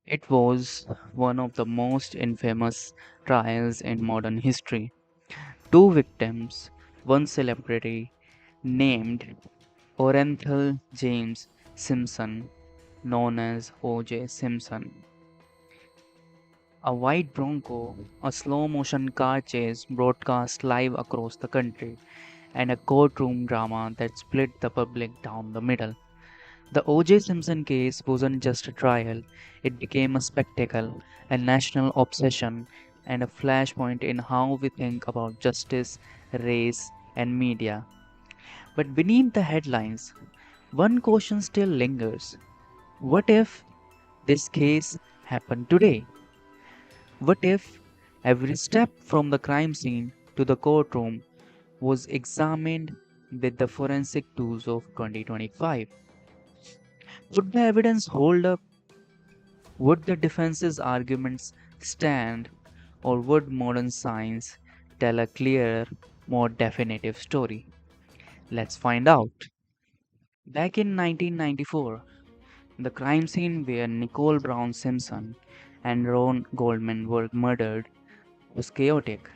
It was one of the most infamous trials in modern history. Two victims, one celebrity named Orenthal James Simpson, known as O.J. Simpson. A white Bronco, a slow motion car chase broadcast live across the country, and a courtroom drama that split the public down the middle. The O.J. Simpson case wasn't just a trial, it became a spectacle, a national obsession, and a flashpoint in how we think about justice, race, and media. But beneath the headlines, one question still lingers. What if this case happened today? What if every step from the crime scene to the courtroom was examined with the forensic tools of 2025? Would the evidence hold up? Would the defense's arguments stand? Or would modern science tell a clearer, more definitive story? Let's find out. Back in 1994, the crime scene where Nicole Brown Simpson and Ron Goldman were murdered was chaotic.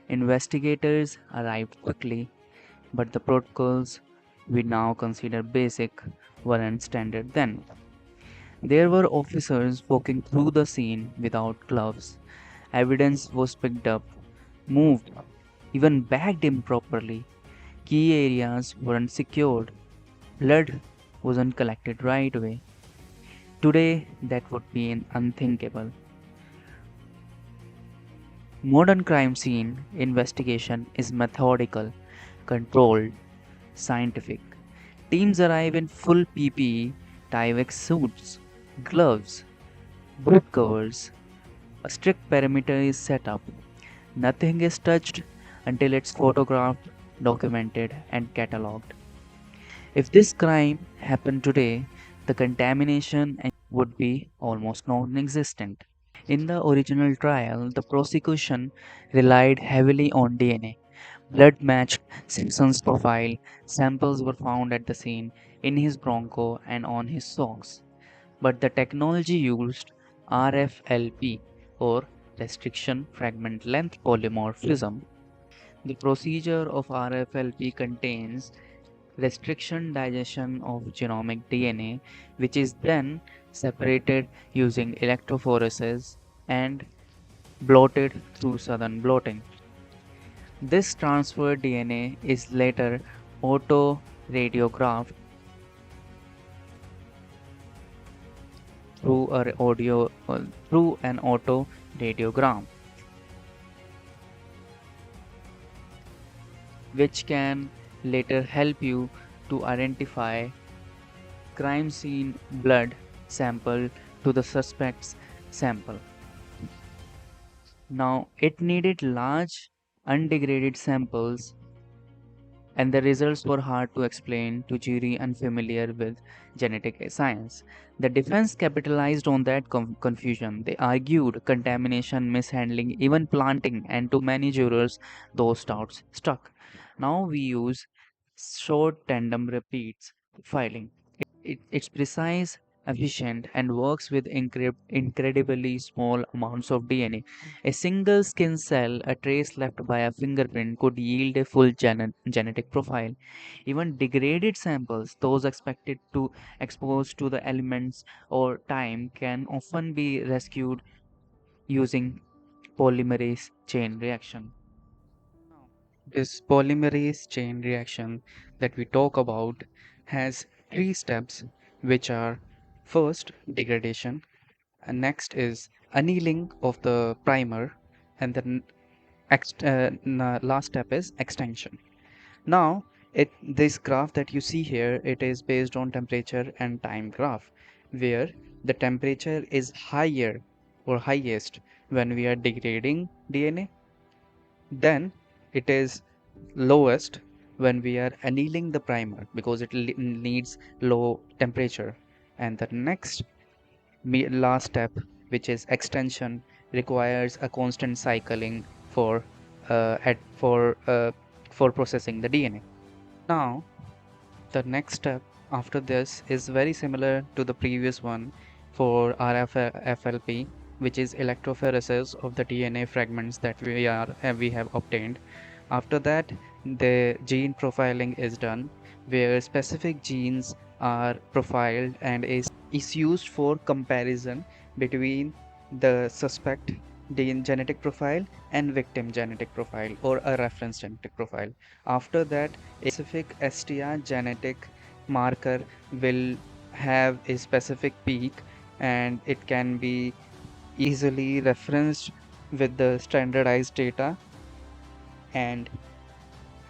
Investigators arrived quickly, but the protocols we now consider basic weren't standard then. There were officers walking through the scene without gloves. Evidence was picked up, moved, even bagged improperly. Key areas weren't secured. Blood wasn't collected right away. Today, that would be unthinkable. Modern crime scene investigation is methodical, controlled, scientific. Teams arrive in full PPE, Tyvek suits, gloves, boot covers. A strict perimeter is set up. Nothing is touched until it's photographed, documented, and catalogued. If this crime happened today, the contamination would be almost non existent. In the original trial, the prosecution relied heavily on DNA. Blood matched Simpson's profile, samples were found at the scene, in his Bronco, and on his socks. But the technology used RFLP or restriction fragment length polymorphism. The procedure of RFLP contains restriction digestion of genomic DNA, which is then separated using electrophoresis and blotted through southern blotting. This transferred DNA is later auto-radiographed through through an auto-radiogram, which can later help you to identify crime scene blood sample to the suspect's sample. Now, it needed large, undegraded samples, and the results were hard to explain to jury unfamiliar with genetic science. The defense capitalized on that confusion. They argued contamination, mishandling, even planting, and to many jurors, those doubts stuck. Now we use short tandem repeats filing. It's precise, efficient, and works with incredibly small amounts of DNA. A single skin cell, a trace left by a fingerprint, could yield a full genetic profile. Even degraded samples, those expected to expose to the elements or time, can often be rescued using polymerase chain reaction. This polymerase chain reaction that we talk about has three steps, which are first degradation, and next is annealing of the primer, and then last step is extension. Now, this graph that you see here, it is based on temperature and time graph, where the temperature is higher or highest when we are degrading DNA, then it is lowest when we are annealing the primer because it needs low temperature, and the next last step, which is extension, requires a constant cycling for at for processing the DNA. Now the next step after this is very similar to the previous one. for RFLP, which is electrophoresis of the DNA fragments that we have obtained. After that, the gene profiling is done, where specific genes are profiled and is used for comparison between the suspect genetic profile and victim genetic profile or a reference genetic profile. After that, a specific STR genetic marker will have a specific peak, and it can be easily referenced with the standardized data and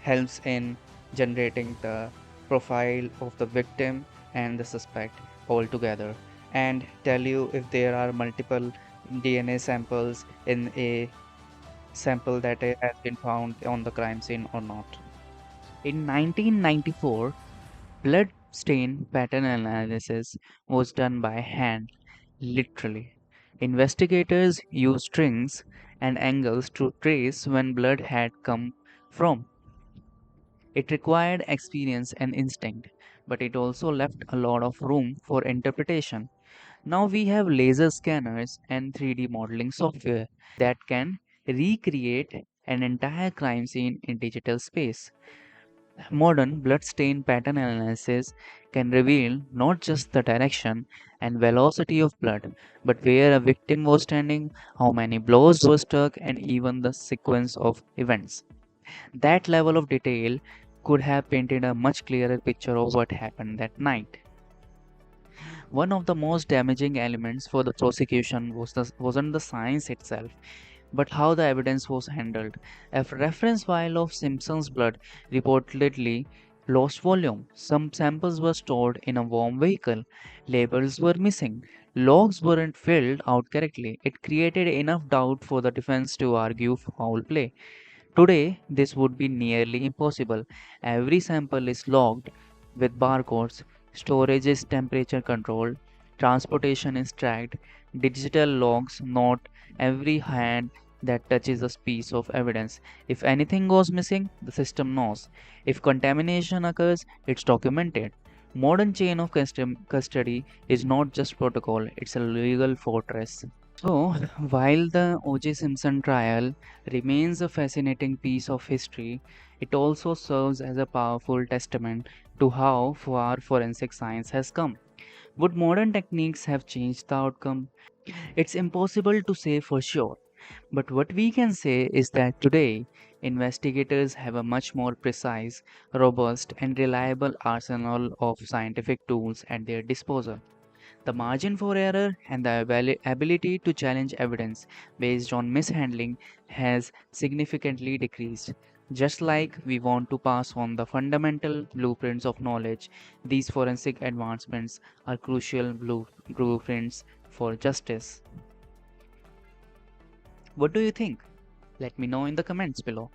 helps in generating the profile of the victim and the suspect all together, and tell you if there are multiple DNA samples in a sample that has been found on the crime scene or not. In 1994, blood stain pattern analysis was done by hand, literally. Investigators used strings and angles to trace when blood had come from. It required experience and instinct, but it also left a lot of room for interpretation. Now we have laser scanners and 3D modeling software that can recreate an entire crime scene in digital space. Modern bloodstain pattern analysis can reveal not just the direction and velocity of blood, but where a victim was standing, how many blows were struck, and even the sequence of events. That level of detail could have painted a much clearer picture of what happened that night. One of the most damaging elements for the prosecution wasn't the science itself, but how the evidence was handled. A reference vial of Simpson's blood reportedly lost volume. Some samples were stored in a warm vehicle. Labels were missing. Logs weren't filled out correctly. It created enough doubt for the defense to argue foul play. Today, this would be nearly impossible. Every sample is logged with barcodes, storage is temperature controlled, transportation is tracked, digital logs note every hand that touches a piece of evidence. If anything goes missing, the system knows. If contamination occurs, it's documented. Modern chain of custody is not just protocol, it's a legal fortress. So, while the O.J. Simpson trial remains a fascinating piece of history, it also serves as a powerful testament to how far forensic science has come. Would modern techniques have changed the outcome? It's impossible to say for sure, but what we can say is that today, investigators have a much more precise, robust, and reliable arsenal of scientific tools at their disposal. The margin for error and the ability to challenge evidence based on mishandling has significantly decreased. Just like we want to pass on the fundamental blueprints of knowledge, these forensic advancements are crucial blueprints for justice. What do you think? Let me know in the comments below.